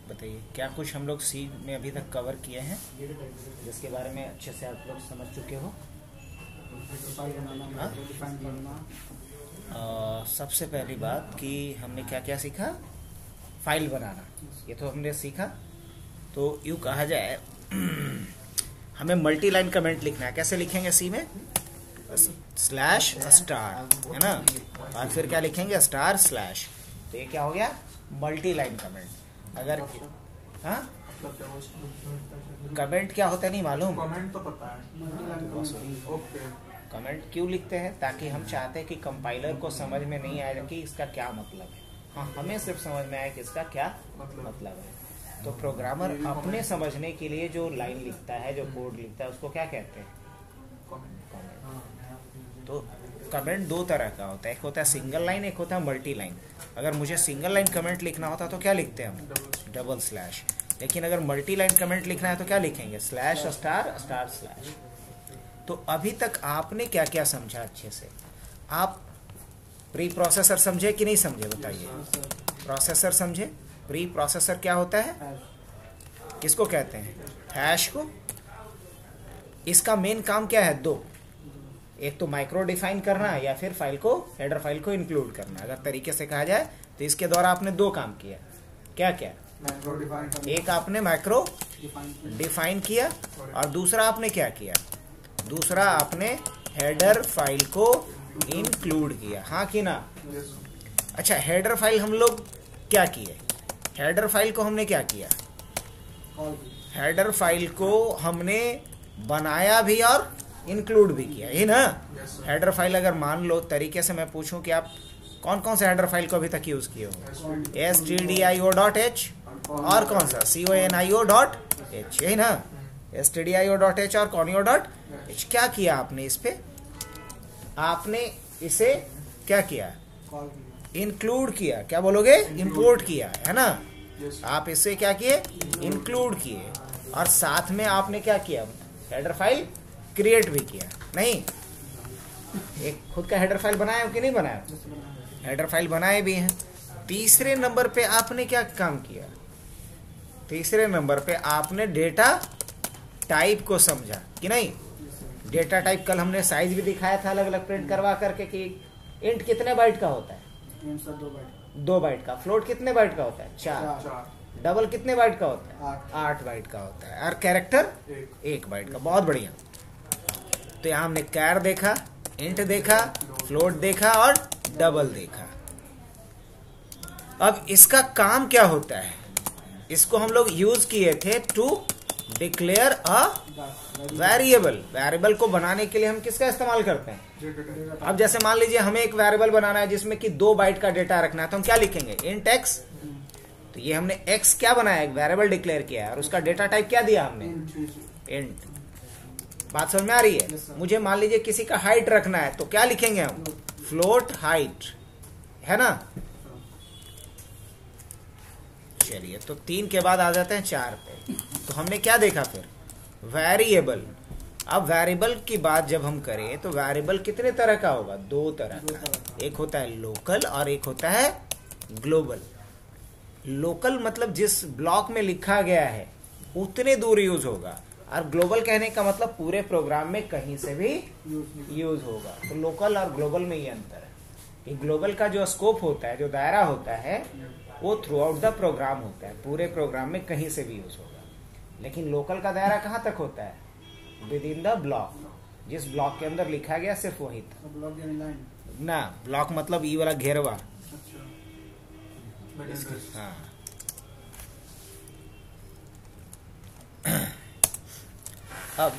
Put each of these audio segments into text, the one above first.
बताइए क्या कुछ हम लोग सी में अभी तक कवर किए हैं जिसके बारे में अच्छे से आप लोग समझ चुके हो? सबसे पहली बात कि हमने क्या क्या सीखा? फाइल बनाना, ये तो हमने सीखा। तो यूँ कहा जाए हमें मल्टी लाइन कमेंट लिखना है। कैसे लिखेंगे सी में? स्लैश स्टार, है ना, और फिर क्या लिखेंगे? Star slash. तो ये क्या हो गया? Multi line comment. अगर हाँ कमेंट क्या होता है नहीं मालूम? कमेंट तो पता है। ओके। कमेंट क्यों लिखते हैं? ताकि हम चाहते हैं कि कंपाइलर को समझ में नहीं आएगा कि इसका क्या मतलब है। हाँ, हमें सिर्फ समझ में आया कि इसका क्या मतलब है। तो प्रोग्रामर अपने समझने के लिए जो लाइन लिखता है, जो कोड लिखता है, उसको क्या कहते हैं? कमेंट। तो कमेंट दो तरह का होता है, एक होता है सिंगल लाइन, एक होता है मल्टी लाइन। अगर मुझे सिंगल लाइन कमेंट लिखना होता तो क्या लिखते हैं हम? Double slash. लेकिन अगर मल्टी लाइन कमेंट लिखना है तो क्या लिखेंगे? Slash star star slash. तो अभी तक आपने क्या क्या समझा अच्छे से? आप प्री प्रोसेसर समझे कि नहीं समझे? बताइए। प्रोसेसर समझे? प्री प्रोसेसर क्या होता है? किसको कहते हैं? हैश को। इसका मेन काम क्या है? दो, एक तो माइक्रो डिफाइन करना या फिर फाइल को, हेडर फाइल को इंक्लूड करना। अगर तरीके से कहा जाए तो इसके द्वारा आपने दो काम किया। क्या क्या? एक आपने माइक्रो डिफाइन किया और दूसरा आपने क्या किया? दूसरा आपने हेडर फाइल को इंक्लूड किया। हाँ कि ना? अच्छा, हेडर फाइल हम लोग क्या किए? हेडर फाइल को हमने क्या किया? हेडर फाइल को हमने बनाया भी और इंक्लूड भी किया, यही ना? हेडर फाइल अगर मान लो तरीके से मैं पूछूं कि आप कौन कौन से हेडर फाइल को अभी तक यूज किए हो? stdio.h और कौन सा? conio.h, यही ना? stdio.h और conio.h। क्या किया आपने इस पे? आपने इसे क्या किया? इंक्लूड किया। क्या बोलोगे? इंपोर्ट किया, है ना? आप इसे क्या किए? इंक्लूड किए। और साथ में आपने क्या किया? हेडर फाइल क्रिएट भी किया। नहीं, एक खुद का हेडर फाइल बनाया हो कि नहीं बनाया? हेडर फाइल बनाए भी हैं। तीसरे नंबर पे आपने क्या काम किया? तीसरे नंबर पे आपने डेटा टाइप को समझा कि नहीं? डेटा टाइप कल हमने साइज भी दिखाया था अलग अलग प्रिंट करवा करके कि इंट कितने बाइट का होता है? 2 बाइट का। फ्लोट कितने बाइट का होता है? 4। डबल कितने बाइट का होता है? 8 बाइट का होता है। और कैरेक्टर 1 बाइट का। बहुत बढ़िया। तो यहाँ हमने कैर देखा, इंट देखा, फ्लोट देखा और डबल देखा। अब इसका काम क्या होता है? इसको हम लोग यूज किए थे to declare a variable. Variable को बनाने के लिए हम किसका इस्तेमाल करते हैं? अब जैसे मान लीजिए हमें एक वेरिएबल बनाना है जिसमें कि 2 बाइट का डेटा रखना है, तो हम क्या लिखेंगे? Int x. तो ये हमने एक्स क्या बनाया? एक वेरिएबल डिक्लेयर किया है और उसका डेटा टाइप क्या दिया हमने? इंट। बात समझ में आ रही है? मुझे मान लीजिए किसी का हाइट रखना है तो क्या लिखेंगे हम? फ्लोट हाइट, है ना? चलिए, तो 3 के बाद आ जाते हैं 4 पे। तो हमने क्या देखा फिर? वेरिएबल। अब वेरिएबल की बात जब हम करें तो वेरिएबल कितने तरह का होगा? 2 तरह का। एक होता है लोकल और एक होता है ग्लोबल। लोकल मतलब जिस ब्लॉक में लिखा गया है उतने दूर यूज होगा, और ग्लोबल कहने का मतलब पूरे प्रोग्राम में कहीं से भी यूज होगा। तो लोकल और ग्लोबल में ये अंतर है कि ग्लोबल का जो स्कोप होता है, जो दायरा होता है, वो थ्रू आउट द प्रोग्राम होता है, पूरे प्रोग्राम में कहीं से भी यूज होगा। लेकिन लोकल का दायरा कहाँ तक होता है? With in the block. जिस ब्लॉक के अंदर लिखा गया सिर्फ वही था ना। ब्लॉक मतलब ई वाला घेरवा। हाँ, अब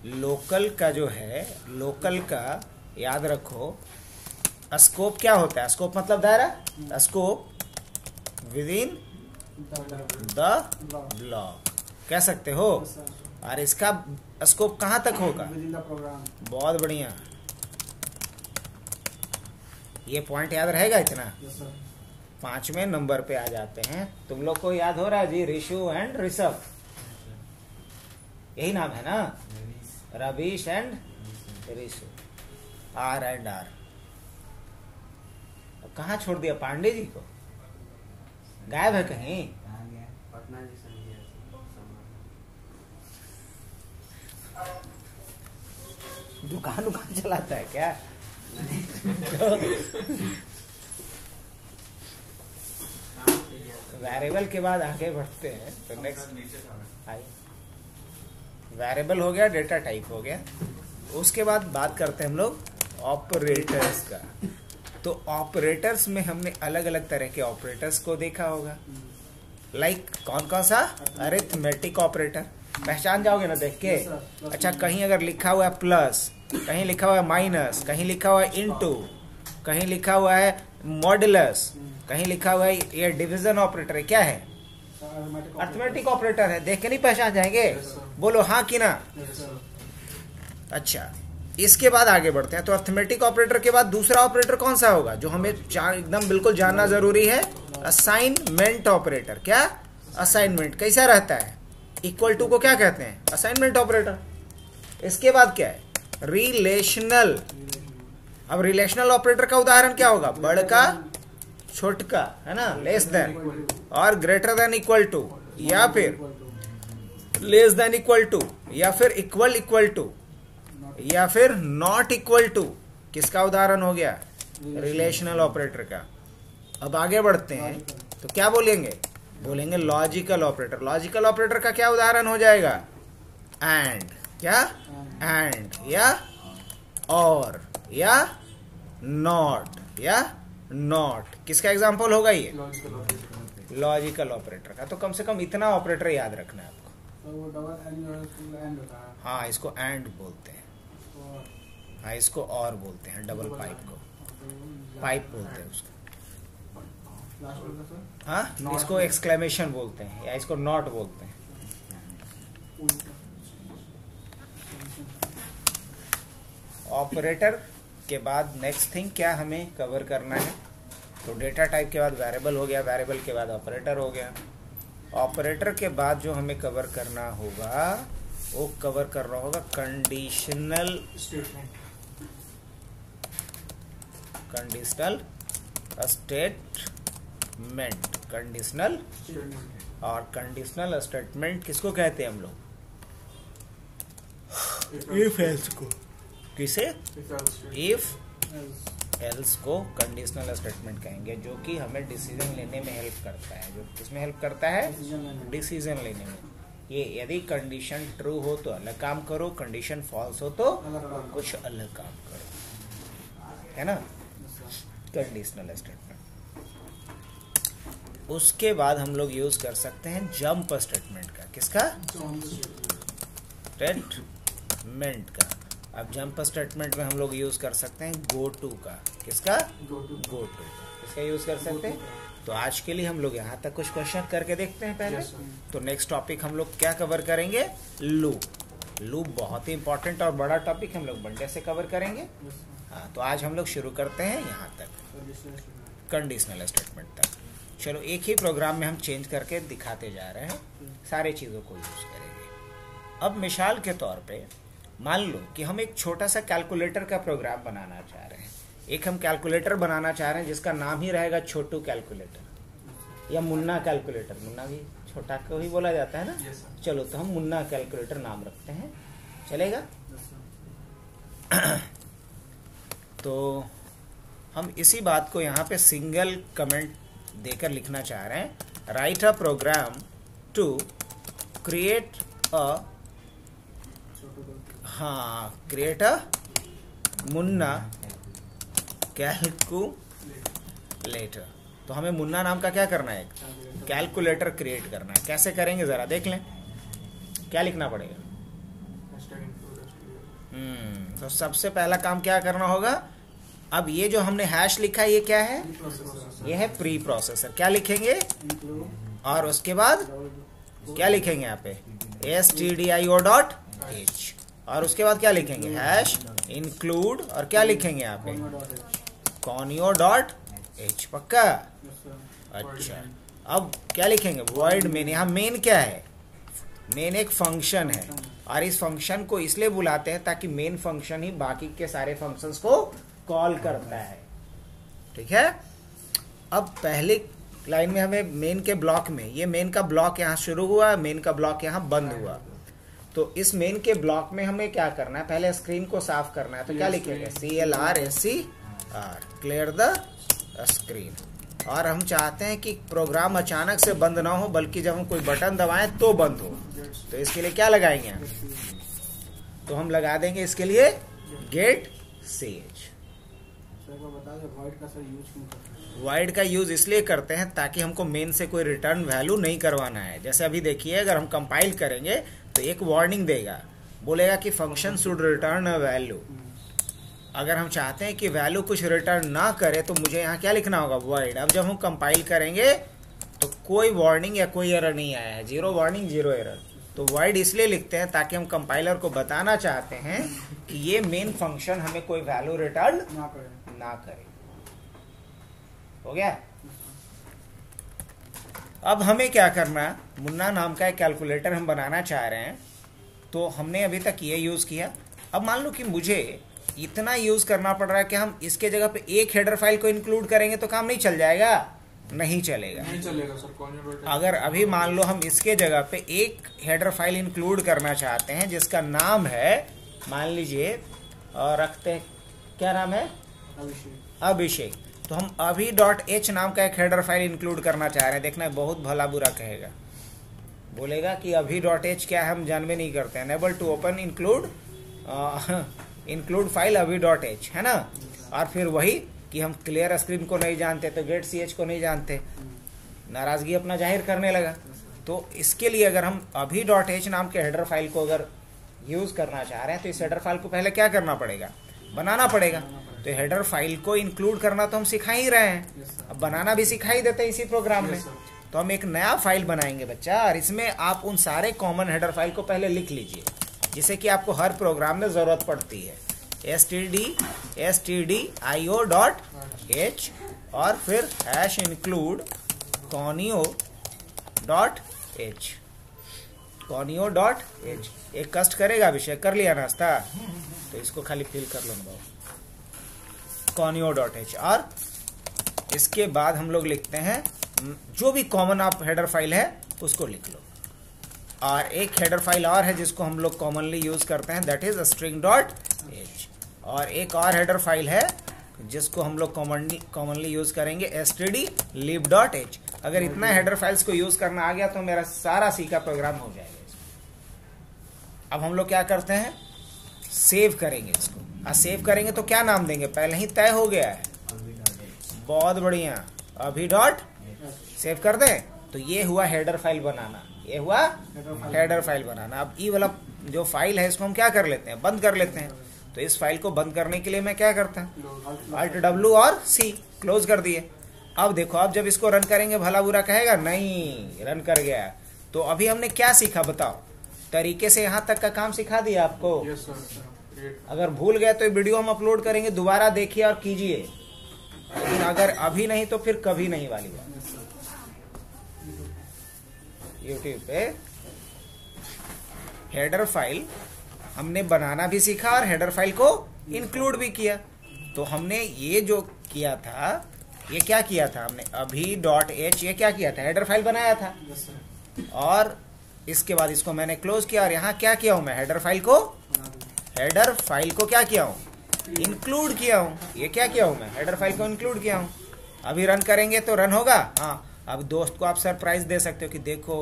लोकल का जो है, लोकल का याद रखो, स्कोप क्या होता है? स्कोप मतलब दायरा। Scope with in the block कह सकते हो। और इसका स्कोप कहां तक होगा? बहुत बढ़िया, ये पॉइंट याद रहेगा इतना। 5वें नंबर पे आ जाते हैं। तुम लोग को याद हो रहा है जी? रिशु एंड ऋषभ, यही नाम है ना? Ravish and Rishu, R and R। कहाँ छोड़ दिया पांडे जी को? गायब है कहीं? पटना जी से लिया दुकान दुकान चलाता है क्या? वेरिएबल के बाद आगे बढ़ते हैं तो नेक्स्ट आई वेरिएबल हो गया, डेटा टाइप हो गया। उसके बाद बात करते हैं हम लोग ऑपरेटर्स का। तो ऑपरेटर्स में हमने अलग अलग तरह के ऑपरेटर्स को देखा होगा। लाइक कौन कौन सा? अरिथमेटिक ऑपरेटर पहचान जाओगे ना देख के। अच्छा, कहीं अगर लिखा हुआ है प्लस, कहीं लिखा हुआ है माइनस, कहीं लिखा हुआ है इनटू, कहीं लिखा हुआ है मॉडुलस, कहीं लिखा हुआ है ये डिवीजन ऑपरेटर है, क्या है? अरिथमेटिक ऑपरेटर है। देख के नहीं पहचान जाएंगे? बोलो हाँ कि ना। अच्छा, इसके बाद आगे बढ़ते हैं। तो अरिथमेटिक ऑपरेटर के बाद दूसरा ऑपरेटर कौन सा होगा जो हमें एकदम बिल्कुल जानना जरूरी है? Assignment operator. क्या? असाइनमेंट। कैसा रहता है? इक्वल टू को क्या कहते हैं? Assignment operator. इसके बाद क्या है? रिलेशनल। अब रिलेशनल ऑपरेटर का उदाहरण क्या होगा? बड़ का छोटका, है ना, लेस देन और ग्रेटर देन इक्वल टू, या फिर लेस देन इक्वल टू, या फिर इक्वल टू, या फिर नॉट इक्वल टू। किसका उदाहरण हो गया? रिलेशनल ऑपरेटर का। अब आगे बढ़ते हैं तो क्या बोलेंगे? बोलेंगे लॉजिकल ऑपरेटर। लॉजिकल ऑपरेटर का क्या उदाहरण हो जाएगा? एंड। क्या? एंड या और या नॉट या नॉट। किसका एग्जांपल होगा ये? लॉजिकल ऑपरेटर का। तो कम से कम इतना ऑपरेटर याद रखना है आपको। तो वो डबल एंड होता है। हाँ, इसको एंड बोलते हैं। हाँ, इसको और बोलते हैं। डबल पाइप को पाइप बोलते हैं उसको। हाँ, इसको एक्सक्लेमेशन बोलते हैं या इसको नॉट बोलते हैं। ऑपरेटर के बाद नेक्स्ट थिंग क्या हमें कवर करना है? तो डेटा टाइप के बाद वेरिएबल हो गया, वेरिएबल के बाद ऑपरेटर हो गया। ऑपरेटर के बाद जो हमें कवर करना होगा वो कवर करना होगा कंडीशनल स्टेटमेंट। कंडीशनल और कंडीशनल स्टेटमेंट किसको कहते हैं हम लोग? इफ एल्स को। किसे? इफ एल्स को कंडीशनल स्टेटमेंट कहेंगे, जो कि हमें डिसीजन लेने में हेल्प करता है। जो किसमें हेल्प करता है? डिसीजन लेने में। ये यदि कंडीशन ट्रू हो तो अलग काम करो, कंडीशन फॉल्स हो तो कुछ अलग काम करो, है ना। Conditional statement. उसके बाद हम लोग यूज कर सकते हैं जंप स्टेटमेंट का। किसका? स्टेटमेंट का। अब जंप स्टेटमेंट में हम लोग यूज कर सकते हैं गो टू का। किसका? गो टू का। इसका यूज कर सकते हैं। तो आज के लिए हम लोग यहाँ तक कुछ क्वेश्चन करके देखते हैं पहले। तो नेक्स्ट टॉपिक हम लोग क्या कवर करेंगे? लूप। लूप बहुत ही इंपॉर्टेंट और बड़ा टॉपिक हम लोग मंडे से कवर करेंगे। हाँ, तो आज हम लोग शुरू करते हैं यहाँ तक, कंडीशनल स्टेटमेंट तक। चलो, एक ही प्रोग्राम में हम चेंज करके दिखाते जा रहे हैं, सारे चीज़ों को यूज करेंगे। अब मिसाल के तौर पे मान लो कि हम एक छोटा सा कैलकुलेटर का प्रोग्राम बनाना चाह रहे हैं। एक हम कैलकुलेटर बनाना चाह रहे हैं जिसका नाम ही रहेगा छोटू कैलकुलेटर या मुन्ना कैलकुलेटर। मुन्ना भी छोटा को ही बोला जाता है ना। चलो, तो हम मुन्ना कैलकुलेटर नाम रखते हैं, चलेगा? तो हम इसी बात को यहाँ पे सिंगल कमेंट देकर लिखना चाह रहे हैं। Write a program to create a create a menu calculator. तो हमें मुन्ना नाम का क्या करना है? कैलकुलेटर क्रिएट करना है। कैसे करेंगे जरा देख लें। क्या लिखना पड़ेगा? तो सबसे पहला काम क्या करना होगा? अब ये जो हमने हैश लिखा है ये क्या है? ये है प्री प्रोसेसर। क्या लिखेंगे? और उसके बाद क्या लिखेंगे यहाँ पे? stdio.h। और उसके बाद क्या लिखेंगे? Hash include. और क्या लिखेंगे यहाँ पे? conio.h। पक्का? अच्छा, अब क्या लिखेंगे? void main। यहाँ मेन क्या है? मेन एक फंक्शन है और इस फंक्शन को इसलिए बुलाते हैं ताकि मेन फंक्शन ही बाकी के सारे फंक्शंस को कॉल करता है। ठीक है? अब पहली लाइन में हमें मेन के ब्लॉक में, ये मेन का ब्लॉक यहाँ शुरू हुआ, मेन का ब्लॉक यहाँ बंद हुआ, तो इस मेन के ब्लॉक में हमें क्या करना है, पहले स्क्रीन को साफ करना है। तो क्या लिखेंगे, CLRSCR, क्लियर द स्क्रीन। और हम चाहते हैं कि प्रोग्राम अचानक से बंद ना हो, बल्कि जब हम कोई बटन दबाएं तो बंद हो। तो इसके लिए क्या लगाएंगे, तो हम लगा देंगे इसके लिए गेट ch। वाइड का यूज इसलिए करते हैं ताकि हमको मेन से कोई रिटर्न वैल्यू नहीं करवाना है। जैसे अभी देखिए, अगर हम कंपाइल करेंगे तो एक वार्निंग देगा, बोलेगा कि function should return a value. अगर हम चाहते हैं कि वैल्यू कुछ रिटर्न ना करे तो मुझे यहाँ क्या लिखना होगा, वाइड। अब जब हम कंपाइल करेंगे तो कोई वार्निंग या कोई एरर नहीं आया है, 0 वार्निंग 0 एरर। तो वाइड इसलिए लिखते हैं ताकि हम कंपाइलर को बताना चाहते हैं कि ये मेन फंक्शन हमें कोई वैल्यू रिटर्न ना करे। हो गया। अब हमें क्या करना, मुन्ना नाम का एक कैलकुलेटर हम बनाना चाह रहे हैं, तो हमने अभी तक ये यूज किया। अब मान लो कि मुझे इतना यूज करना पड़ रहा है कि हम इसके जगह पे एक हेडर फाइल को इंक्लूड करेंगे तो काम नहीं चल जाएगा, नहीं चलेगा, नहीं चलेगा सर। अगर अभी मान लो हम इसके जगह पे एक हेडर फाइल इंक्लूड करना चाहते हैं जिसका नाम है, मान लीजिए और रखते हैं, क्या नाम है, अभिषेक। तो हम अभी.h नाम का एक हेडर फाइल इंक्लूड करना चाह रहे हैं। देखना बहुत भला बुरा कहेगा, बोलेगा कि अभी.h क्या है, हम जानवे नहीं करते हैं। Enable to open include file अभी.h, है ना। और फिर वही कि हम क्लियर स्क्रीन को नहीं जानते, तो गेट ch को नहीं जानते, नाराजगी अपना जाहिर करने लगा। तो इसके लिए अगर हम अभी.h नाम के हेडर फाइल को अगर यूज करना चाह रहे हैं तो इस हेडर फाइल को पहले क्या करना पड़ेगा, बनाना पड़ेगा। तो हेडर फाइल को इंक्लूड करना तो हम सिखा ही रहे हैं, अब बनाना भी सिखा ही देते हैं इसी प्रोग्राम में। तो हम एक नया फाइल बनाएंगे बच्चा, और इसमें आप उन सारे कॉमन हेडर फाइल को पहले लिख लीजिए, जिसे कि आपको हर प्रोग्राम में जरूरत पड़ती है। stdio.h और फिर #include conio.h। conio.h एक कष्ट करेगा अभिषेक, कर लिया नाश्ता, तो इसको खाली फिल कर लो बाबू, conio.h। और इसके बाद हम लोग लिखते हैं जो भी कॉमन आप हेडर फाइल है उसको लिख लो। और एक हेडर फाइल और है जिसको हम लोग कॉमनली यूज करते हैं, दैट इज string.h। और एक और हेडर फाइल है जिसको हम लोग कॉमनली यूज करेंगे, stdlib.h। अगर इतना हेडर फाइल्स को यूज करना आ गया तो मेरा सारा सी का प्रोग्राम हो जाएगा। अब हम लोग क्या करते हैं, सेव करेंगे इसको। और सेव करेंगे तो क्या नाम देंगे, पहले ही तय हो गया है, बहुत बढ़िया, अभी.h सेव कर दें। तो ये हुआ हेडर फाइल बनाना, ये हुआ हेडर फाइल बनाना। अब ई वाला जो फाइल है इसको हम क्या कर लेते हैं, बंद कर लेते हैं। तो इस फाइल को बंद करने के लिए मैं क्या करता हूँ, Alt+W और C, क्लोज कर दिए। अब देखो, अब जब इसको रन करेंगे भला बुरा कहेगा, नहीं रन कर गया। तो अभी हमने क्या सीखा बताओ, तरीके से यहाँ तक का काम सिखा दिया आपको। अगर भूल गए तो वीडियो हम अपलोड करेंगे, दोबारा देखिए और कीजिए, लेकिन अगर अभी नहीं तो फिर कभी नहीं वाली बात। यूट्यूब पे हेडर फाइल हमने बनाना भी सीखा और हेडर फाइल को इंक्लूड भी किया। तो हमने ये जो किया था, ये क्या किया था हमने, अभी.h, ये क्या किया था, हेडर फाइल बनाया था। और इसके बाद इसको मैंने क्लोज किया, और यहाँ क्या किया हूं मैं, हेडर फाइल को क्या किया हूं, इंक्लूड किया हूं। ये क्या किया हूं मैं, हेडर फाइल को इंक्लूड किया हूं। अभी रन करेंगे तो रन होगा। हाँ, अब दोस्त को आप सरप्राइज दे सकते हो कि देखो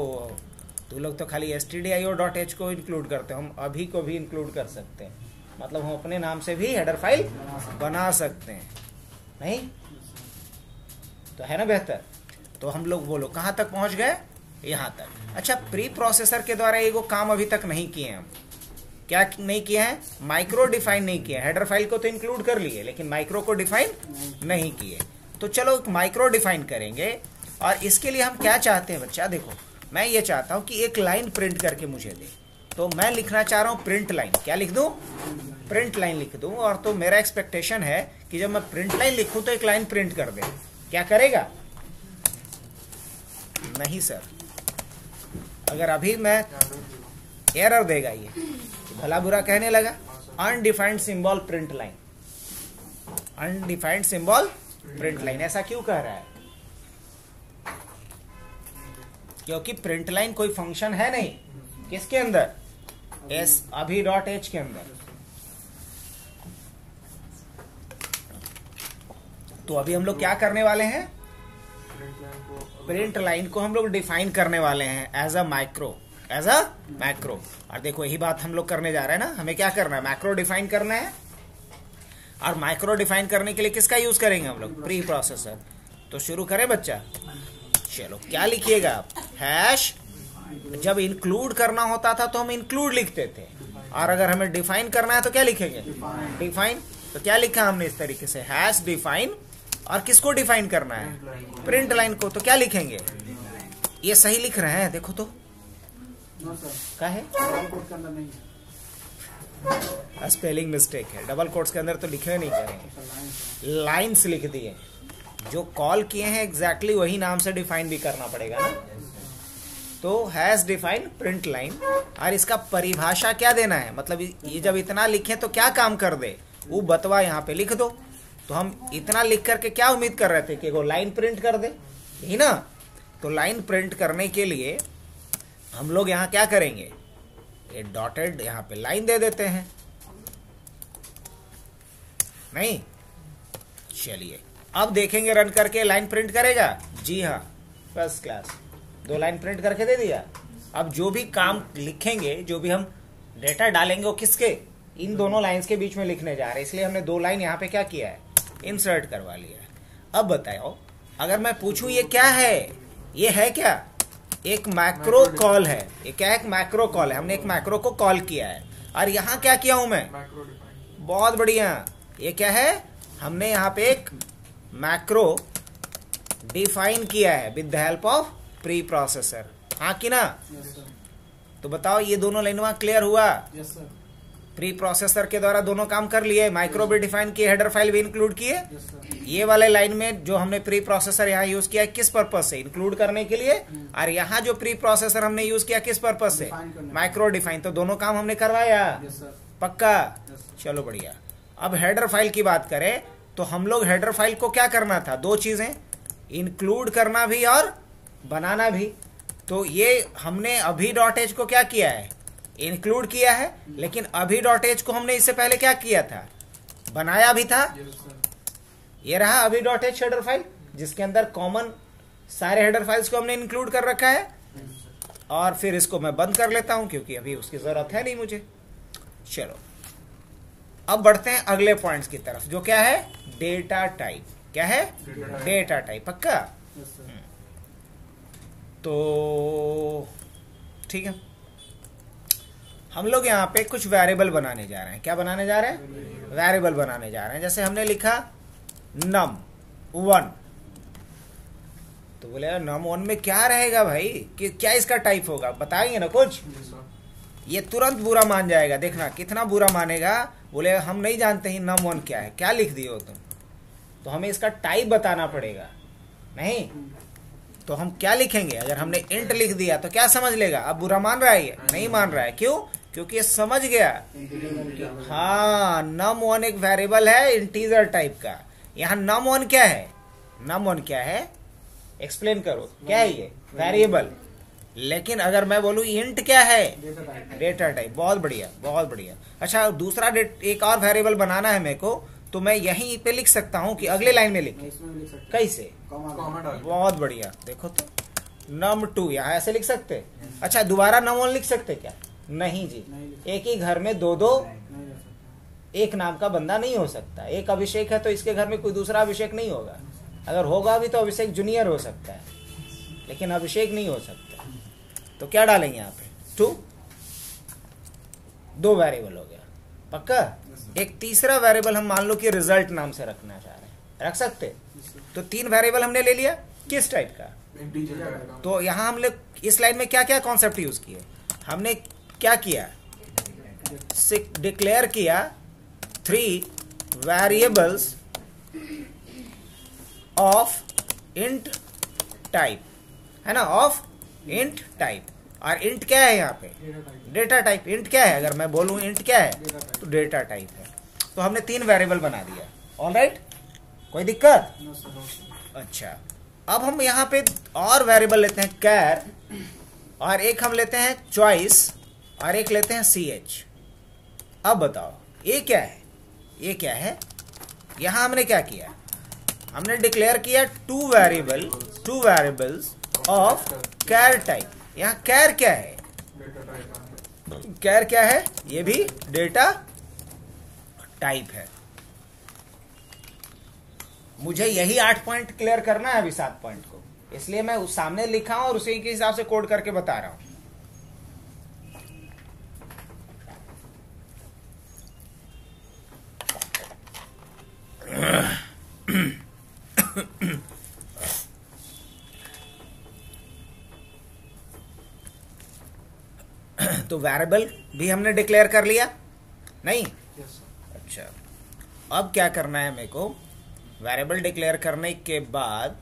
तू लोग तो खाली stdio.h को इंक्लूड करते हो, हम अभी को भी इंक्लूड कर सकते हैं। मतलब हम अपने नाम से भी हेडर फाइल बना सकते हैं, नहीं तो है ना बेहतर। तो हम लोग बोलो कहाँ तक पहुंच गए, यहाँ तक। अच्छा, प्री प्रोसेसर के द्वारा एगो काम अभी तक नहीं किए हम। क्या नहीं किए हैं, माइक्रो डिफाइन नहीं किए। हेडर फाइल को तो इंक्लूड कर लिए, लेकिन माइक्रो को डिफाइन नहीं किए। तो चलो माइक्रो डिफाइन करेंगे। और इसके लिए हम क्या चाहते हैं बच्चा, देखो मैं ये चाहता हूं कि एक लाइन प्रिंट करके मुझे दे। तो मैं लिखना चाह रहा हूं प्रिंट लाइन। क्या लिख दूं, प्रिंट लाइन लिख दूं। और तो मेरा एक्सपेक्टेशन है कि जब मैं प्रिंट लाइन लिखूं तो एक लाइन प्रिंट कर दे। क्या करेगा, नहीं सर, अगर अभी मैं एरर देगा, ये भला बुरा कहने लगा। Undefined symbol print line, undefined symbol print line, ऐसा क्यों कह रहा है, क्योंकि प्रिंट लाइन कोई फंक्शन है नहीं किसके अंदर, एस अभी डॉट एच के अंदर। तो अभी हम लोग क्या करने वाले हैं, प्रिंट लाइन को हम लोग डिफाइन करने वाले हैं as a macro, as a macro. और देखो यही बात हम लोग करने जा रहे हैं ना, हमें क्या करना है, मैक्रो डिफाइन करना है। और मैक्रो डिफाइन करने के लिए किसका यूज करेंगे हम लोग, प्री प्रोसेसर। तो शुरू करें बच्चा, चलो क्या लिखिएगा आप, हैश। जब इंक्लूड करना होता था तो हम इंक्लूड लिखते थे, और अगर हमें डिफाइन करना है तो क्या लिखेंगे, डिफाइन। तो क्या लिखा हमने इस तरीके से, हैश डिफाइन। और किसको डिफाइन करना है, प्रिंट लाइन को। तो क्या लिखेंगे, ये सही लिख रहे हैं, देखो तो क्या है, स्पेलिंग मिस्टेक है, डबल कोट्स के अंदर तो लिखे नहीं करेंगे, लाइन्स लिख दिए। जो कॉल किए हैं एग्जैक्टली वही नाम से डिफाइन भी करना पड़ेगा ना। तो हैज डिफाइन प्रिंट लाइन, और इसका परिभाषा क्या देना है, मतलब ये जब इतना लिखे तो क्या काम कर दे, वो बतवा यहाँ पे लिख दो। तो हम इतना लिख करके क्या उम्मीद कर रहे थे कि वो लाइन प्रिंट कर दे, यही ना। तो लाइन प्रिंट करने के लिए हम लोग यहाँ क्या करेंगे, ये डॉटेड यहाँ पे लाइन दे देते हैं, नहीं। चलिए अब देखेंगे रन करके लाइन प्रिंट करेगा, जी हाँ फर्स्ट क्लास, 2 लाइन प्रिंट करके दे दिया। अब जो भी काम लिखेंगे, जो भी हम डेटा डालेंगे वो किसके, इन दोनों लाइंस के बीच में लिखने जा रहे हैं, इसलिए हमने 2 लाइन यहाँ पे क्या किया है, इंसर्ट करवा लिया है। अब बताओ अगर मैं पूछूं ये क्या है, ये है क्या, एक मैक्रो कॉल है। ये क्या है, एक मैक्रो कॉल है, हमने एक मैक्रो को कॉल किया है। और यहाँ क्या किया हूं मैं, बहुत बढ़िया, ये क्या है, हमने यहाँ पे एक मैक्रो डिफाइन किया है with the help of pre processor, हाँ कि ना। तो बताओ ये दोनों लाइनवा क्लियर हुआ, प्री प्रोसेसर के द्वारा दोनों काम कर लिए, माइक्रो भी डिफाइन किए, हेडर फाइल भी इंक्लूड किए। ये वाले लाइन में जो हमने प्री प्रोसेसर यहाँ यूज किया किस पर्पज से, इंक्लूड करने के लिए। और यहाँ जो प्री प्रोसेसर हमने यूज किया किस पर्पज से, माइक्रो डिफाइन। तो दोनों काम हमने करवाया, पक्का। चलो बढ़िया। अब हेडर फाइल की बात करें तो हम लोग हेडर फाइल को क्या करना था, 2 चीजें, इंक्लूड करना भी और बनाना भी। तो ये हमने अभी डॉट एच को क्या किया है, इंक्लूड किया है। लेकिन अभी डॉट एच को हमने इससे पहले क्या किया था, बनाया भी था। ये रहा अभी डॉट एच हेडर फाइल, जिसके अंदर कॉमन सारे हेडर फाइल्स को हमने इंक्लूड कर रखा है। और फिर इसको मैं बंद कर लेता हूं क्योंकि अभी उसकी जरूरत है नहीं मुझे। चलो अब बढ़ते हैं अगले पॉइंट्स की तरफ, जो क्या है, डेटा टाइप। क्या है, डेटा टाइप, पक्का। तो ठीक है, हम लोग यहाँ पे कुछ वेरिएबल बनाने जा रहे हैं। क्या बनाने जा रहे हैं, वेरिएबल बनाने जा रहे हैं। जैसे हमने लिखा num1, तो बोले num1 में क्या रहेगा भाई, कि क्या इसका टाइप होगा, बताएंगे ना कुछ। ये तुरंत बुरा मान जाएगा, देखना कितना बुरा मानेगा। बोले हम नहीं जानते ही num1 क्या है, क्या लिख दिए हो तुम। तो हमें इसका टाइप बताना पड़ेगा, नहीं तो हम क्या लिखेंगे। अगर हमने इंट लिख दिया तो क्या समझ लेगा, अब बुरा मान रहा है, ये नहीं मान रहा है। क्यों, क्योंकि ये समझ गया, हाँ num1 एक वेरिएबल है इंटीजर टाइप का। यहाँ num1 क्या है, num1 क्या है, एक्सप्लेन करो, क्या है ये, वेरिएबल। लेकिन अगर मैं बोलूं इंट क्या है, डेटा टाइप, बहुत बढ़िया बहुत बढ़िया। अच्छा दूसरा एक और वेरिएबल बनाना है मेरे को, तो मैं यहीं पे लिख सकता हूं कि अगले लाइन में लिखे, कैसे, बहुत बढ़िया। देखो तो num2 यहाँ ऐसे लिख सकते। अच्छा दोबारा num1 लिख सकते क्या, नहीं जी, एक ही घर में 2 एक नाम का बंदा नहीं हो सकता। एक अभिषेक है तो इसके घर में कोई दूसरा अभिषेक नहीं होगा, अगर होगा भी तो अभिषेक जूनियर हो सकता है, लेकिन अभिषेक नहीं हो सकता। तो क्या डालेंगे यहाँ पे, 2 वेरिएबल हो गया, पक्का। एक तीसरा वेरिएबल हम मान लो कि रिजल्ट नाम से रखना चाह रहे हैं, रख सकते। तो 3 वेरिएबल हमने ले लिया, किस टाइप का, तो यहाँ हम लोग इस लाइन में क्या क्या कॉन्सेप्ट यूज किए, हमने क्या किया, डिक्लेयर किया 3 वेरिएबल्स ऑफ इंट टाइप, है ना, ऑफ इंट टाइप। और इंट क्या है यहाँ पे, डेटा टाइप। इंट क्या है, अगर मैं बोलूं इंट क्या है, तो डेटा टाइप है। तो हमने 3 वेरिएबल बना दिया, ऑलराइट, कोई दिक्कत। अच्छा अब हम यहाँ पे और वेरिएबल लेते हैं, कैर और एक हम लेते हैं चॉइस और एक लेते हैं CH। अब बताओ ये क्या है, ये क्या है? यहां हमने क्या किया, हमने डिक्लेयर किया two variables of char type. यहां कैर क्या है, कैर क्या है, ये भी डेटा टाइप है। मुझे यही 8 पॉइंट क्लियर करना है अभी 7 पॉइंट को, इसलिए मैं उस सामने लिखा हूं और उसी के हिसाब से कोड करके बता रहा हूं। तो वेरिएबल भी हमने डिक्लेयर कर लिया नहीं? अच्छा, अब क्या करना है मेरे को, वेरिएबल डिक्लेयर करने के बाद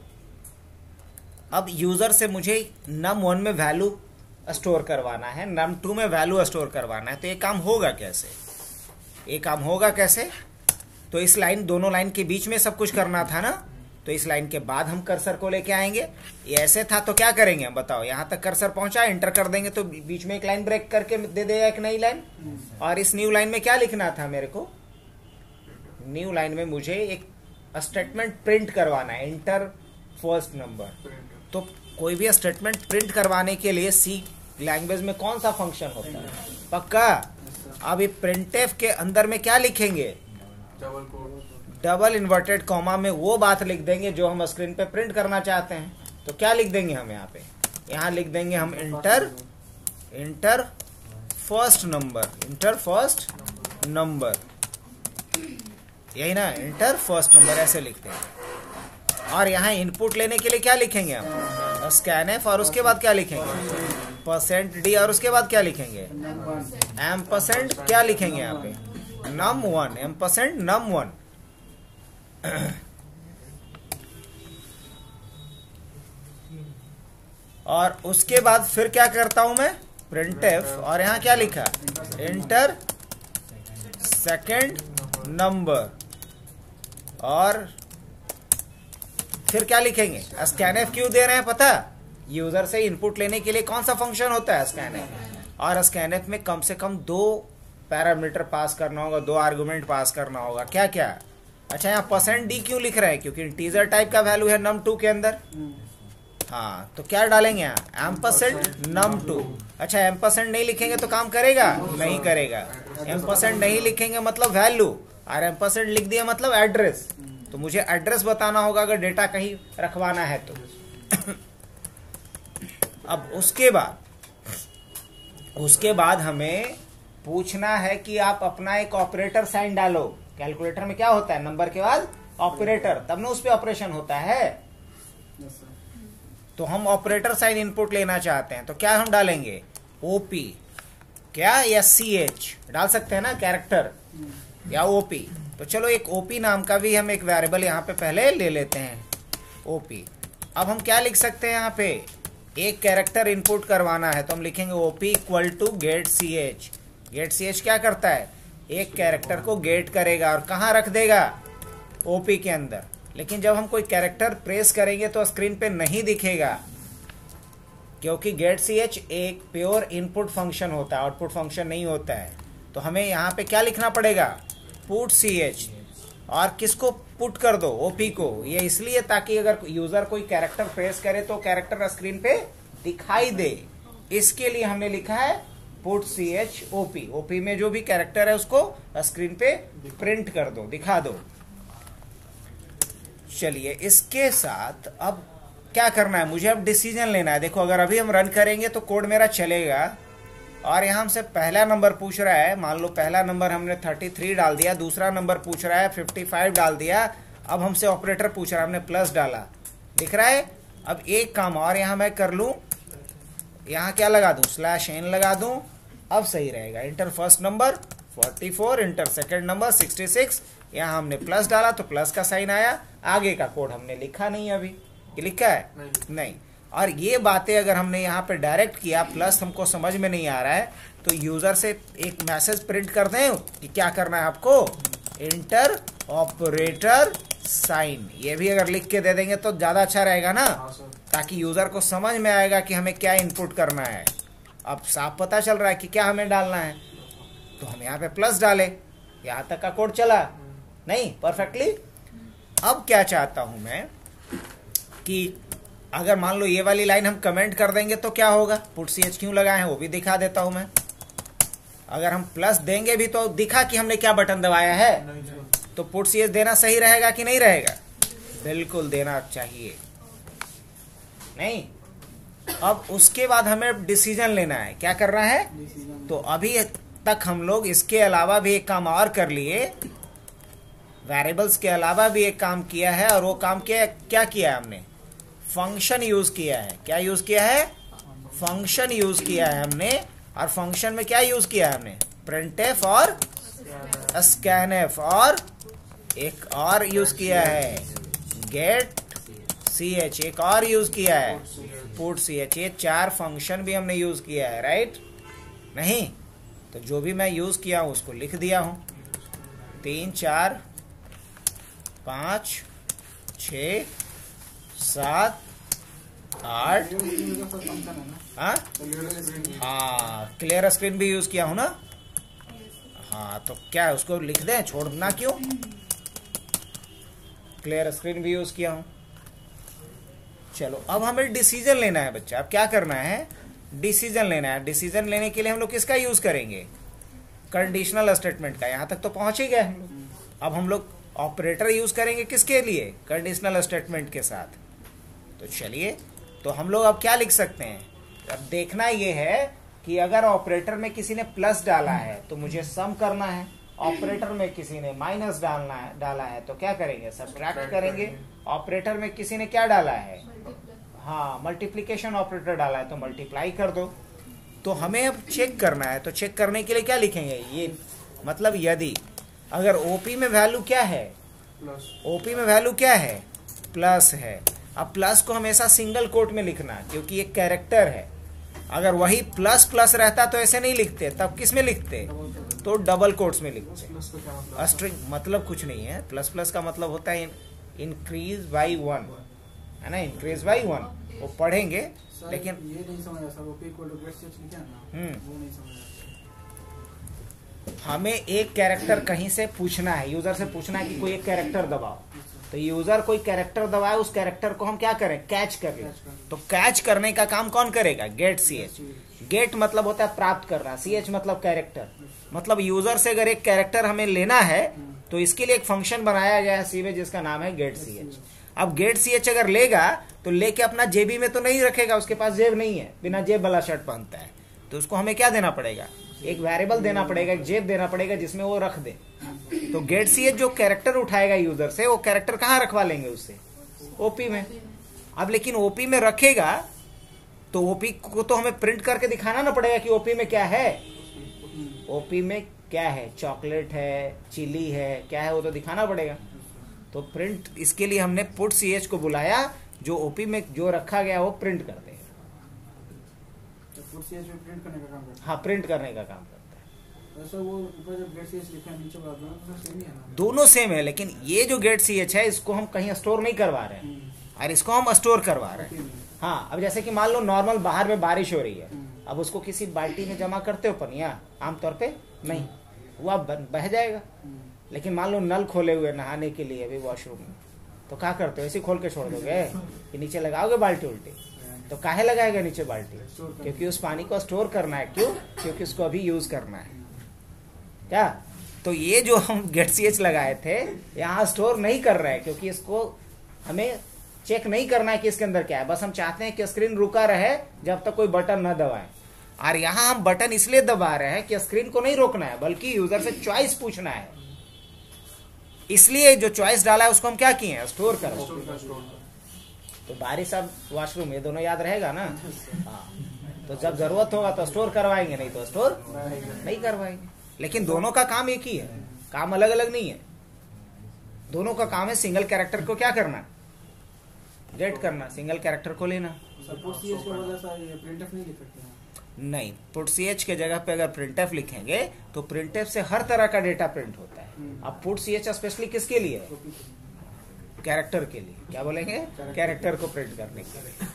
अब यूजर से मुझे num1 में वैल्यू स्टोर करवाना है, num2 में वैल्यू स्टोर करवाना है। तो ये काम होगा कैसे, ये काम होगा कैसे? तो इस लाइन, दोनों लाइन के बीच में सब कुछ करना था ना, तो इस लाइन के बाद हम कर्सर को लेके आएंगे। ये ऐसे था तो क्या करेंगे हम बताओ, यहां तक कर्सर पहुंचा, एंटर कर देंगे तो बीच में एक लाइन ब्रेक करके दे देगा एक नई लाइन। और इस न्यू लाइन में क्या लिखना था मेरे को, न्यू लाइन में मुझे एक स्टेटमेंट प्रिंट करवाना है, एंटर फर्स्ट नंबर। तो कोई भी स्टेटमेंट प्रिंट करवाने के लिए सी लैंग्वेज में कौन सा फंक्शन होता है, पक्का? अब ये प्रिंटफ के अंदर में क्या लिखेंगे, डबल इन्वर्टेड कॉमा में वो बात लिख देंगे जो हम स्क्रीन पे प्रिंट करना चाहते हैं। तो क्या लिख देंगे हम यहाँ पे, यहाँ लिख देंगे हम इंटर फर्स्ट नंबर, यही ना, इंटर फर्स्ट नंबर ऐसे लिखते हैं। और यहाँ इनपुट लेने के लिए क्या लिखेंगे हम, स्कैनफ, और उसके बाद क्या लिखेंगे, %d, और उसके बाद क्या लिखेंगे, एम्परसेंड, क्या लिखेंगे यहाँ पे, num1, एम्परसेंड num1। और उसके बाद फिर क्या करता हूं मैं, प्रिंटफ, और यहां क्या लिखा, इंटर सेकंड नंबर। और फिर क्या लिखेंगे, स्कैनफ क्यों दे रहे हैं पता, यूजर से इनपुट लेने के लिए कौन सा फंक्शन होता है, स्कैनफ। और स्कैनफ में कम से कम 2 पैरामीटर पास करना होगा, 2 आर्गुमेंट पास करना होगा। क्या क्या, अच्छा यहाँ %d क्यों लिख रहे हैं, क्योंकि इंटीजर टाइप का वैल्यू है num2 के अंदर। हाँ, तो क्या डालेंगे यहाँ, एम्परसेंड num2। अच्छा, एम्परसेंड नहीं लिखेंगे तो काम करेगा, नहीं करेगा। एम्परसेंड नहीं लिखेंगे मतलब वैल्यू, और एम्परसेंड लिख दिया मतलब एड्रेस। तो मुझे एड्रेस बताना होगा अगर डेटा कहीं रखवाना है तो। अब उसके बाद हमें पूछना है कि आप अपना एक ऑपरेटर साइन डालो। कैलकुलेटर में क्या होता है, नंबर के बाद ऑपरेटर, तब ना उस पे ऑपरेशन होता है। तो हम ऑपरेटर साइन इनपुट लेना चाहते हैं, तो क्या हम डालेंगे, OP क्या, या CH डाल सकते हैं ना, कैरेक्टर या OP। तो चलो एक OP नाम का भी हम एक वेरिएबल यहाँ पे पहले ले लेते हैं, OP। अब हम क्या लिख सकते हैं, यहाँ पे एक कैरेक्टर इनपुट करवाना है, तो हम लिखेंगे OP equal to get CH। Get CH क्या करता है, एक कैरेक्टर को गेट करेगा और कहाँ रख देगा, OP के अंदर। लेकिन जब हम कोई कैरेक्टर प्रेस करेंगे तो स्क्रीन पे नहीं दिखेगा, क्योंकि गेट CH एक प्योर इनपुट फंक्शन होता है, आउटपुट फंक्शन नहीं होता है। तो हमें यहाँ पे क्या लिखना पड़ेगा, पुट CH, और किसको पुट कर दो, OP को। ये इसलिए ताकि अगर यूजर कोई कैरेक्टर प्रेस करे तो कैरेक्टर स्क्रीन पे दिखाई दे, इसके लिए हमने लिखा है पुट CH OP में जो भी कैरेक्टर है उसको स्क्रीन पे प्रिंट कर दो, दिखा दो। चलिए, इसके साथ अब क्या करना है, मुझे अब डिसीजन लेना है। देखो, अगर अभी हम रन करेंगे तो कोड मेरा चलेगा, और यहाँ हमसे पहला नंबर पूछ रहा है, मान लो पहला नंबर हमने 33 डाल दिया, दूसरा नंबर पूछ रहा है 55 डाल दिया। अब हमसे ऑपरेटर पूछ रहा है, हमने प्लस डाला, दिख रहा है। अब एक काम और यहाँ मैं कर लूँ, यहाँ क्या लगा दूँ, /n लगा दूँ, अब सही रहेगा। Inter first number 44, inter second number 66, यहाँ हमने प्लस डाला तो प्लस का साइन आया। आगे का कोड हमने लिखा नहीं, अभी ये लिखा है नहीं। और ये बातें अगर हमने यहाँ पे डायरेक्ट किया, प्लस हमको समझ में नहीं आ रहा है, तो यूजर से एक मैसेज प्रिंट कर दें कि क्या करना है आपको, इंटर ऑपरेटर साइन। ये भी अगर लिख के दे देंगे तो ज्यादा अच्छा रहेगा ना, ताकि यूजर को समझ में आएगा कि हमें क्या इनपुट करना है। अब साफ पता चल रहा है कि क्या हमें डालना है, तो हम यहाँ पे प्लस डाले। यहाँ तक का कोड चला नहीं परफेक्टली। अब क्या चाहता हूं मैं कि अगर मान लो ये वाली लाइन हम कमेंट कर देंगे तो क्या होगा, पुट ch क्यों लगाए हैं वो भी दिखा देता हूं मैं। अगर हम प्लस देंगे भी तो दिखा कि हमने क्या बटन दबाया है, तो पुट ch देना सही रहेगा कि नहीं रहेगा, बिल्कुल देना चाहिए नहीं। अब उसके बाद हमें डिसीजन लेना है, क्या करना है। तो अभी तक हम लोग इसके अलावा भी एक काम और कर लिए, वेरिएबल्स के अलावा भी एक काम किया है, और वो काम क्या किया है हमने, फंक्शन यूज किया है। क्या यूज किया है, फंक्शन यूज किया है हमने। और फंक्शन में क्या यूज किया है हमने, printf और scanf, और एक और यूज किया है get ch, एक और यूज किया है put ch। ये 4 फंक्शन भी हमने यूज किया है, राइट नहीं। तो जो भी मैं यूज किया हूं उसको लिख दिया हूं, 3 4 5 6 7 8। हाँ क्लियर स्क्रीन भी यूज किया हूं ना। हाँ तो क्या है, उसको लिख दें, छोड़ना क्यों, क्लियर स्क्रीन भी यूज किया हूं। चलो अब हमें डिसीजन लेना है बच्चा। अब क्या करना है, डिसीजन लेना है। डिसीजन लेने के लिए हम लोग किसका यूज करेंगे, कंडीशनल स्टेटमेंट का। यहां तक तो पहुंच ही गए हम लोग। अब हम लोग ऑपरेटर यूज करेंगे किसके लिए, कंडीशनल स्टेटमेंट के साथ। तो चलिए, तो हम लोग अब क्या लिख सकते हैं, अब देखना ये है कि अगर ऑपरेटर में किसी ने प्लस डाला है तो मुझे सम करना है, ऑपरेटर में किसी ने माइनस डाला है तो क्या करेंगे, सब्ट्रैक्ट करेंगे। ऑपरेटर में किसी ने क्या डाला है, हाँ मल्टीप्लिकेशन ऑपरेटर डाला है तो मल्टीप्लाई कर दो। तो हमें अब चेक करना है, तो चेक करने के लिए क्या लिखेंगे, ये मतलब यदि अगर ओपी में वैल्यू क्या है, ओपी में वैल्यू क्या है, प्लस है। अब प्लस को हमेशा सिंगल कोट में लिखना क्योंकि एक कैरेक्टर है। अगर वही प्लस प्लस रहता तो ऐसे नहीं लिखते, तब किस में लिखते, तो डबल कोट्स में लिखते। स्ट्रिंग मतलब कुछ नहीं है, प्लस प्लस का मतलब होता है इंक्रीज बाई 1, है ना, इंक्रीज बाई 1। वो पढ़ेंगे लेकिन ये नहीं समझा sir, OP equal to get ch लिखा ना, वो नहीं समझा। हमें एक कैरेक्टर कहीं से पूछना है, यूजर से पूछना है कि कोई एक कैरेक्टर दबाओ, तो यूजर कोई कैरेक्टर दबाए, उस कैरेक्टर को हम क्या करें, कैच कर लें। तो कैच करने का काम कौन करेगा, गेट ch। गेट मतलब होता है प्राप्त करना, ch मतलब कैरेक्टर। मतलब यूजर से अगर एक कैरेक्टर हमें लेना है तो इसके लिए एक फंक्शन बनाया गया है सी में जिसका नाम है गेट ch। अब गेट ch अगर लेगा तो लेके अपना जेबी में तो नहीं रखेगा, उसके पास जेब नहीं है, बिना जेब वाला शर्ट पहनता है। तो उसको हमें क्या देना पड़ेगा, एक वेरिएबल देना पड़ेगा, एक जेब देना पड़ेगा जिसमें वो रख दे। तो गेट ch जो कैरेक्टर उठाएगा यूजर से, वो कैरेक्टर कहाँ रखवा लेंगे उससे, ओपी में। अब लेकिन ओपी में रखेगा तो ओपी को तो हमें प्रिंट करके दिखाना ना पड़ेगा कि ओपी में क्या है, ओपी में क्या है, चॉकलेट है, चिली है, क्या है वो तो दिखाना पड़ेगा। तो प्रिंट, इसके लिए हमने पुट ch को बुलाया, जो ओपी में जो रखा गया वो प्रिंट कर देगा। पुट ch में प्रिंट करने का काम करता है। हाँ प्रिंट करने का काम करता है। वैसे वो ऊपर जब गेट ch लिखा है नीचे बात दोनों सेम ही है ना, दोनों सेम है, लेकिन ये जो गेट ch है इसको हम कहीं स्टोर नहीं करवा रहे हैं, और इसको हम स्टोर करवा रहे हैं। हाँ अब जैसे कि मान लो नॉर्मल बाहर में बारिश हो रही है, अब उसको किसी बाल्टी में जमा करते हो पनिया, आमतौर पे नहीं, वो अब बह जाएगा। लेकिन मान लो नल खोले हुए नहाने के लिए अभी वॉशरूम में, तो क्या करते हो, ऐसे खोल के छोड़ दोगे कि नीचे लगाओगे बाल्टी उल्टी, तो काहे लगाएगा नीचे बाल्टी, क्योंकि उस पानी को स्टोर करना है। क्यों, क्योंकि उसको अभी यूज करना है। क्या, तो ये जो हम गेट ch लगाए थे यहाँ स्टोर नहीं कर रहे हैं, क्योंकि इसको हमें चेक नहीं करना है कि इसके अंदर क्या है, बस हम चाहते हैं कि स्क्रीन रुका रहे जब तक कोई बटन न दबाए। और यहाँ हम बटन इसलिए दबा रहे हैं कि स्क्रीन को नहीं रोकना है, बल्कि यूजर से चॉइस पूछना है। इसलिए जो चॉइस डाला है उसको हम क्या किए हैं, स्टोर कर। तो बारिश अब वॉशरूम, ये दोनों याद रहेगा ना। हाँ, तो जब जरूरत होगा तो स्टोर करवाएंगे, नहीं तो स्टोर नहीं करवाएंगे। लेकिन दोनों का काम एक ही है, काम अलग अलग नहीं है। दोनों का काम है सिंगल कैरेक्टर को क्या करना, गेट करना, सिंगल कैरेक्टर को लेना। पुट ch की वजह से ये printf नहीं लिख सकते हैं। नहीं, पुट ch के जगह पे अगर printf लिखेंगे तो printf से हर तरह का डेटा प्रिंट होता है। अब पुट ch स्पेशली किसके लिए है, कैरेक्टर के लिए। क्या बोलेंगे, कैरेक्टर को प्रिंट करने के लिए।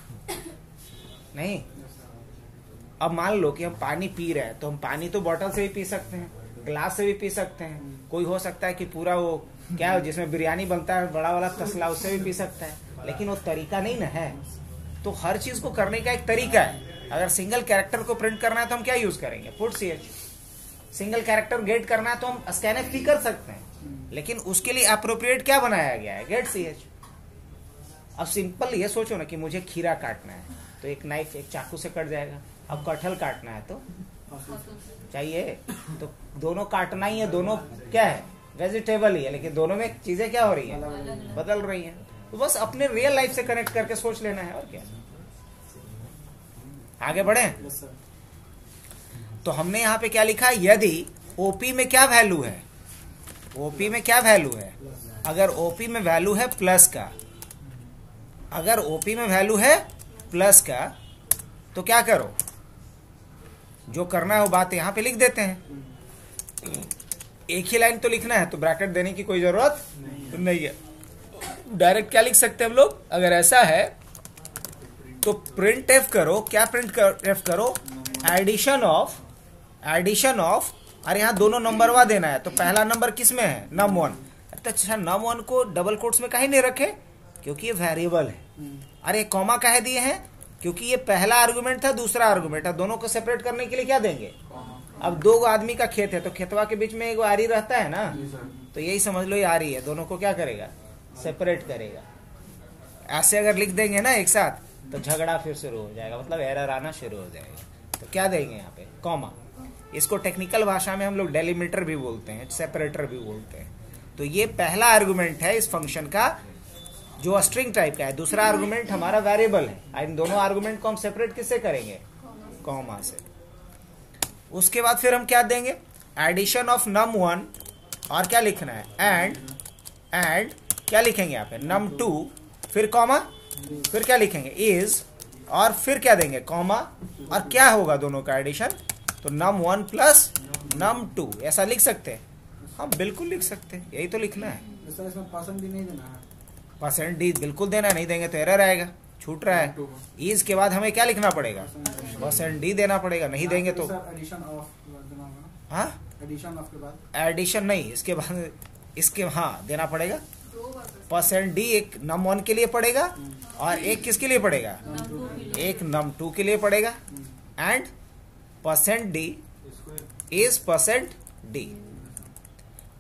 नहीं। Yes, sir. अब मान लो कि हम पानी पी रहे हैं, तो हम पानी तो बॉटल से भी पी सकते हैं, ग्लास से भी पी सकते हैं, कोई हो सकता है कि पूरा वो क्या है जिसमें बिरयानी बनता है बड़ा वाला तसला, उससे भी पी सकता है, लेकिन वो तरीका नहीं ना है। तो हर चीज को करने का एक तरीका है। अगर सिंगल कैरेक्टर को प्रिंट करना है तो हम क्या यूज करेंगे, put ch। Single character get करना है तो हम स्कैनएफ भी कर सकते हैं, लेकिन उसके लिए अप्रोप्रिएट क्या बनाया गया है, गेट ch। अब सिंपल ये सोचो ना कि मुझे खीरा काटना है, तो एक नाइफ एक चाकू से कट जाएगा। अब कटहल काटना है तो चाहिए, तो दोनों काटना ही है, दोनों क्या है, वेजिटेबल ही है, लेकिन दोनों में चीजें क्या हो रही है, बदल रही हैं। तो बस अपने रियल लाइफ से कनेक्ट करके सोच लेना है, और क्या। आगे बढ़े। Yes, sir. तो हमने यहाँ पे क्या लिखा, यदि ओपी में क्या वैल्यू है, ओपी में क्या वैल्यू है, अगर ओपी में वैल्यू है प्लस का, अगर ओपी में वैल्यू है प्लस का, तो क्या करो, जो करना है वो बात यहाँ पे लिख देते हैं। एक ही लाइन तो लिखना है, तो ब्रैकेट देने की कोई जरूरत नहीं है। डायरेक्ट क्या लिख सकते हैं हम लोग, अगर ऐसा है तो प्रिंट एफ करो, क्या प्रिंट एफ करो, एडिशन ऑफ, और यहाँ दोनों नंबरवा देना है, तो पहला नंबर किस में है, num1। अच्छा, num1 को डबल कोट्स में काहे नहीं रखे, क्योंकि ये वेरिएबल है। अरे कॉमा काहे दिए हैं, क्योंकि ये पहला आर्गुमेंट था, दूसरा आर्गुमेंट है, दोनों को सेपरेट करने के लिए क्या देंगे। अब दो आदमी का खेत है, तो खेतवा के बीच में एक आरी रहता है ना, तो यही समझ लो ये आरी है, दोनों को क्या करेगा, सेपरेट करेगा। ऐसे अगर लिख देंगे ना एक साथ, तो झगड़ा फिर शुरू हो जाएगा, मतलब एरर आना शुरू हो जाएगा। तो क्या देंगे यहाँ पे, कॉमा। इसको टेक्निकल भाषा में हम लोग डेलिमीटर भी बोलते हैं, सेपरेटर भी बोलते हैं। तो ये पहला आर्गुमेंट है इस फंक्शन का, जो स्ट्रिंग टाइप का है। दूसरा आर्गुमेंट हमारा वेरिएबल है। इन दोनों आर्गुमेंट को हम सेपरेट किससे करेंगे, कॉमा से। उसके बाद फिर हम क्या देंगे, एडिशन ऑफ num1, और क्या लिखना है, एंड क्या लिखेंगे यहाँ पे, num2, फिर कॉमा, फिर क्या लिखेंगे, इज, और फिर क्या देंगे, कॉमा, और क्या होगा दोनों का एडिशन, तो num1 प्लस num2, ऐसा लिख सकते हैं। हम बिल्कुल लिख सकते हैं, यही तो लिखना है। सर इसमें परसेंट भी नहीं देना है, परसेंट डी बिल्कुल देना है, नहीं देंगे तो एरर आएगा, छूट रहा है। इज के बाद हमें क्या लिखना पड़ेगा, परसेंट डी देना पड़ेगा, नहीं देंगे तो एडिशन ऑफ देना होगा। हाँ, एडिशन ऑफ के बाद, एडिशन नहीं, इसके बाद इसके हाँ देना पड़ेगा। परसेंट डी एक num1 के लिए पड़ेगा, और एक किसके लिए पड़ेगा, एक num2 के लिए पड़ेगा, and percent D is percent D.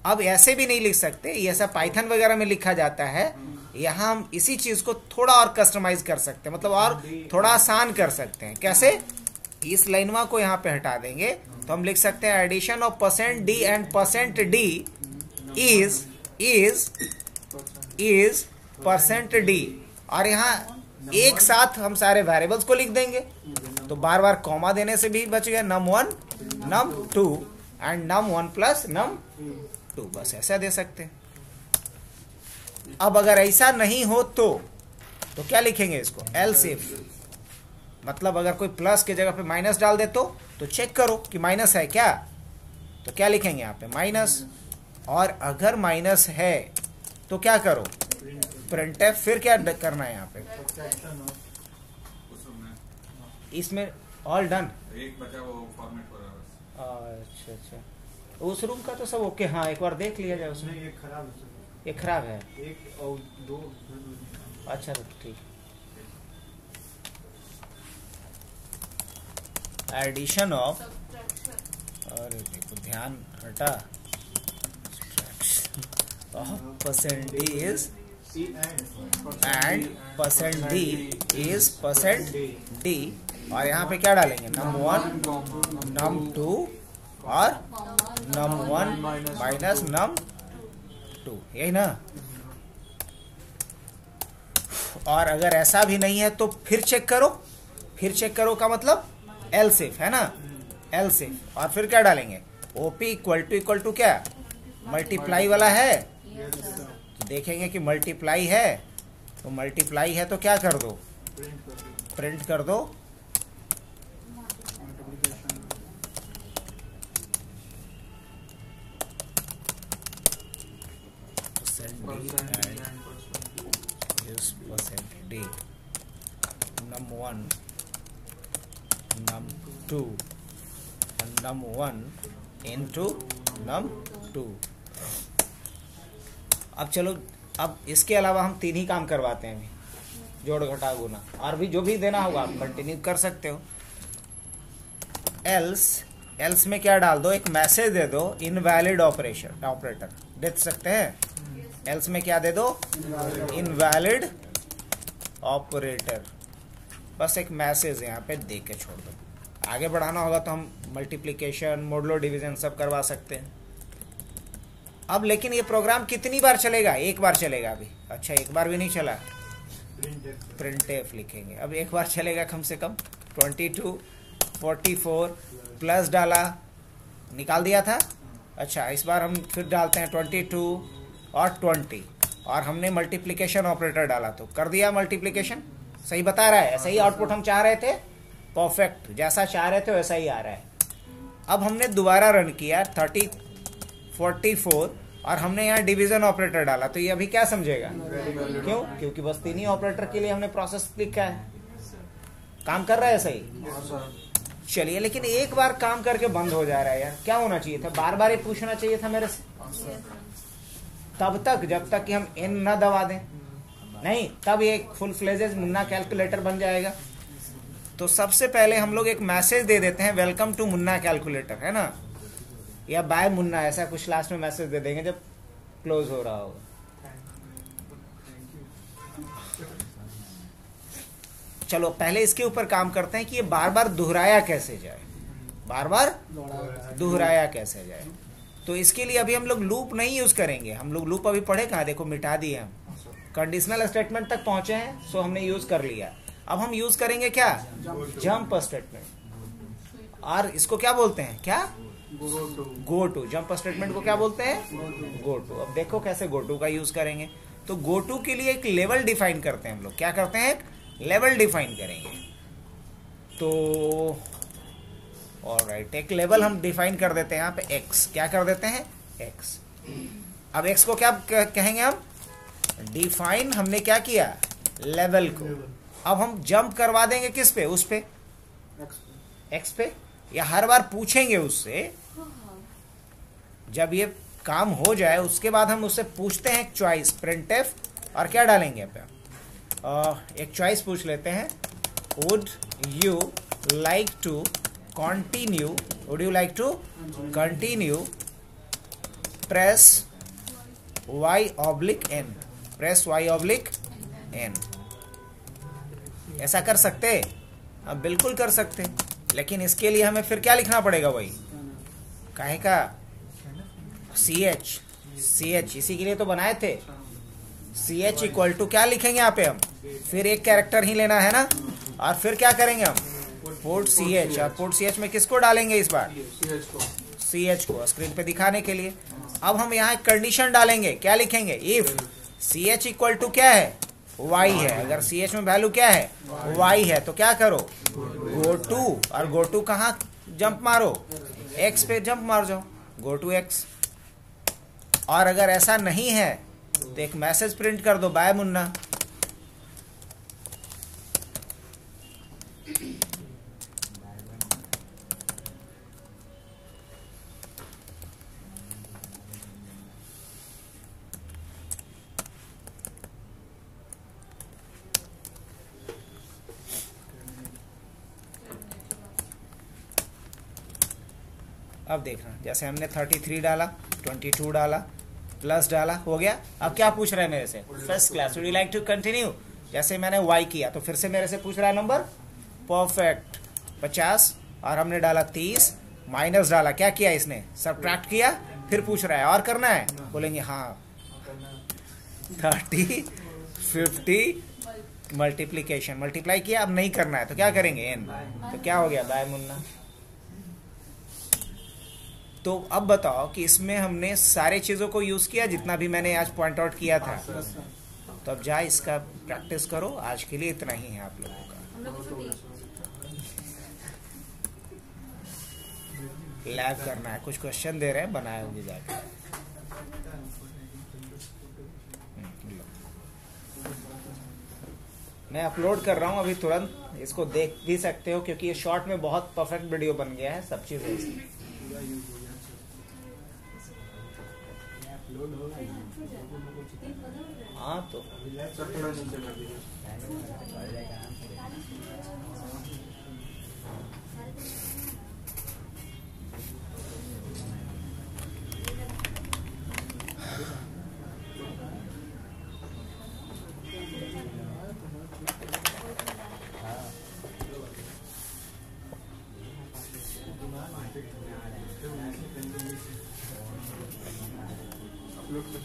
अब ऐसे भी नहीं लिख सकते, ये ऐसा पाइथन वगैरह में लिखा जाता है। यहाँ हम इसी चीज को थोड़ा और कस्टमाइज कर सकते हैं, मतलब और थोड़ा आसान कर सकते हैं। कैसे, इस लाइनवा को यहाँ पे हटा देंगे, तो हम लिख सकते हैं addition of percent D and percent D is percent D, और यहाँ एक साथ हम सारे वेरिएबल्स को लिख देंगे, तो बार बार कॉमा देने से भी बच गया, num1 num2 and num1 plus num2, बस ऐसा दे सकते हैं। अब अगर ऐसा नहीं हो तो क्या लिखेंगे इसको, एल्स इफ, मतलब अगर कोई प्लस के जगह पे माइनस डाल दे तो चेक करो कि माइनस है क्या, तो क्या लिखेंगे यहाँ पे, माइनस। और अगर माइनस है तो क्या करो, प्रिंट एफ, फिर क्या करना है यहाँ पे, इसमें ऑल डन, एक बचा वो फॉर्मेट हो रहा है। अच्छा, उस रूम का तो सब ओके। हाँ, एक बार देख लिया जाए उसमें, नहीं, एक खराब है, ये खराब है, एक और दो, अच्छा तो ठीक। एडिशन ऑफ, अरे देखो ध्यान हटा, percent D is and percent D is percent D, और यहाँ पे क्या डालेंगे, num1 num2 और num1 माइनस num2, यही ना। और अगर ऐसा भी नहीं है तो फिर चेक करो का मतलब एल्स इफ है ना, एल्स इफ, और फिर क्या डालेंगे, ओपी इक्वल टू क्या, मल्टीप्लाई वाला है, तो देखेंगे कि मल्टीप्लाई है, तो मल्टीप्लाई है तो क्या कर दो, प्रिंट कर दो, percent D num1 num2 num1 into num2। अब चलो, अब इसके अलावा हम 3 ही काम करवाते हैं, जोड़ घटा गुना, और भी जो भी देना होगा आप कंटिन्यू कर सकते हो। एल्स में क्या डाल दो, एक मैसेज दे दो इनवैलिड ऑपरेटर दे सकते हैं। एल्स में क्या दे दो, इनवैलिड ऑपरेटर, बस एक मैसेज यहाँ पे दे के छोड़ दो। आगे बढ़ाना होगा तो हम मल्टीप्लिकेशन, मोडुलो डिवीजन सब करवा सकते हैं। अब लेकिन ये प्रोग्राम कितनी बार चलेगा, एक बार चलेगा अभी। अच्छा, एक बार भी नहीं चला, प्रिंटफ लिखेंगे। अब एक बार चलेगा कम से कम। 22 44 प्लस डाला, निकाल दिया था। अच्छा, इस बार हम फिर डालते हैं 22 और 20, और हमने मल्टीप्लिकेशन ऑपरेटर डाला तो कर दिया मल्टीप्लिकेशन। सही बता रहा है, ऐसा ही आउटपुट हम चाह रहे थे, परफेक्ट, जैसा चाह रहे थे वैसा ही आ रहा है। अब हमने दोबारा रन किया 30 44 और हमने यहाँ डिवीजन ऑपरेटर डाला, तो ये अभी क्या समझेगा, क्यों, क्योंकि बस 3 ही ऑपरेटर के लिए हमने प्रोसेस लिखा है, काम कर रहा है सही। चलिए, लेकिन एक बार काम करके बंद हो जा रहा है यार, क्या होना चाहिए था, बार बार ये पूछना चाहिए था मेरे से, तब तक जब तक कि हम n न दबा दें, नहीं तब ये फुल फ्लेजेज मुन्ना कैलकुलेटर बन जाएगा। तो सबसे पहले हम लोग एक मैसेज दे देते हैं, वेलकम टू मुन्ना कैलकुलेटर, है ना, या बाय मुन्ना, ऐसा कुछ लास्ट में मैसेज दे देंगे जब क्लोज हो रहा होगा। चलो पहले इसके ऊपर काम करते हैं कि ये बार बार दोहराया कैसे जाए, बार बार दोहराया कैसे जाए। तो इसके लिए अभी हम लोग लूप नहीं यूज करेंगे, हम लोग लूप अभी पढ़े कहाँ, देखो मिटा दिए हम, कंडीशनल स्टेटमेंट तक पहुंचे हैं, सो हमने यूज कर लिया। अब हम यूज करेंगे क्या, जंप स्टेटमेंट, और इसको क्या बोलते हैं, क्या, गो टू। जंप स्टेटमेंट को क्या बोलते हैं, गो टू। अब देखो कैसे गो टू का यूज करेंगे। तो गो टू के लिए एक लेवल डिफाइन करते हैं हम लोग, क्या करते हैं, एक लेवल डिफाइन करेंगे। तो ऑलराइट, एक लेवल हम डिफाइन कर देते हैं यहाँ पे एक्स, क्या कर देते हैं, एक्स। अब एक्स को क्या कहेंगे हम, डिफाइन, हमने क्या किया, लेवल को। अब हम जंप करवा देंगे किस पे, उस पे, एक्स पे, या हर बार पूछेंगे उससे, जब ये काम हो जाए उसके बाद हम उससे पूछते हैं एक चॉइस, प्रिंटफ, और क्या डालेंगे पे, एक चॉइस पूछ लेते हैं, would you like to continue, would you like to continue press y/n, press y/n। ऐसा कर सकते, अब बिल्कुल कर सकते, लेकिन इसके लिए हमें फिर क्या लिखना पड़ेगा, वही काहे का, ch, इसी के लिए तो बनाए थे। ch इक्वल टू क्या लिखेंगे यहाँ पे हम, फिर एक कैरेक्टर ही लेना है ना, और फिर क्या करेंगे हम, पोर्ट ch, और पोर्ट ch में किसको डालेंगे इस बार, ch को, स्क्रीन पे दिखाने के लिए। अब हम यहाँ एक कंडीशन डालेंगे, क्या लिखेंगे, इफ ch इक्वल टू क्या है, y है, अगर ch में वैल्यू क्या है, y है, तो क्या करो, गो टू, और गो टू कहाँ जंप मारो, x पे जंप मार जाओ, गो टू x। और अगर ऐसा नहीं है तो एक मैसेज प्रिंट कर दो, बाय मुन्ना। अब देखना, जैसे हमने 33 डाला, 22 डाला, प्लस डाला, हो गया। अब क्या पूछ रहा है मेरे से, first class, would you like to continue. जैसे मैंने y किया तो फिर से मेरे से पूछ रहा है नंबर, परफेक्ट 50, और हमने डाला 30, माइनस डाला, क्या किया इसने, सबट्रैक्ट किया, फिर पूछ रहा है और करना है, बोलेंगे हाँ। 30 50 मल्टीप्लीकेशन, मल्टीप्लाई किया, अब नहीं करना है तो क्या करेंगे, n, तो क्या हो गया, बाय मुन्ना। तो अब बताओ कि इसमें हमने सारे चीजों को यूज किया जितना भी मैंने आज पॉइंट आउट किया था। तो अब जाए इसका प्रैक्टिस करो, आज के लिए इतना ही है आप लोगों का। लैब करना है, कुछ क्वेश्चन दे रहे हैं, बनाए होंगे जाके। मैं अपलोड कर रहा हूँ अभी तुरंत, इसको देख भी सकते हो क्योंकि ये शॉर्ट में बहुत परफेक्ट वीडियो बन गया है, सब चीजें इसमें। पूरा यूज हो गया। अपलोड हो गया। हाँ तो सर थोड़ा नीचे कर दीजिए। अपलोड कर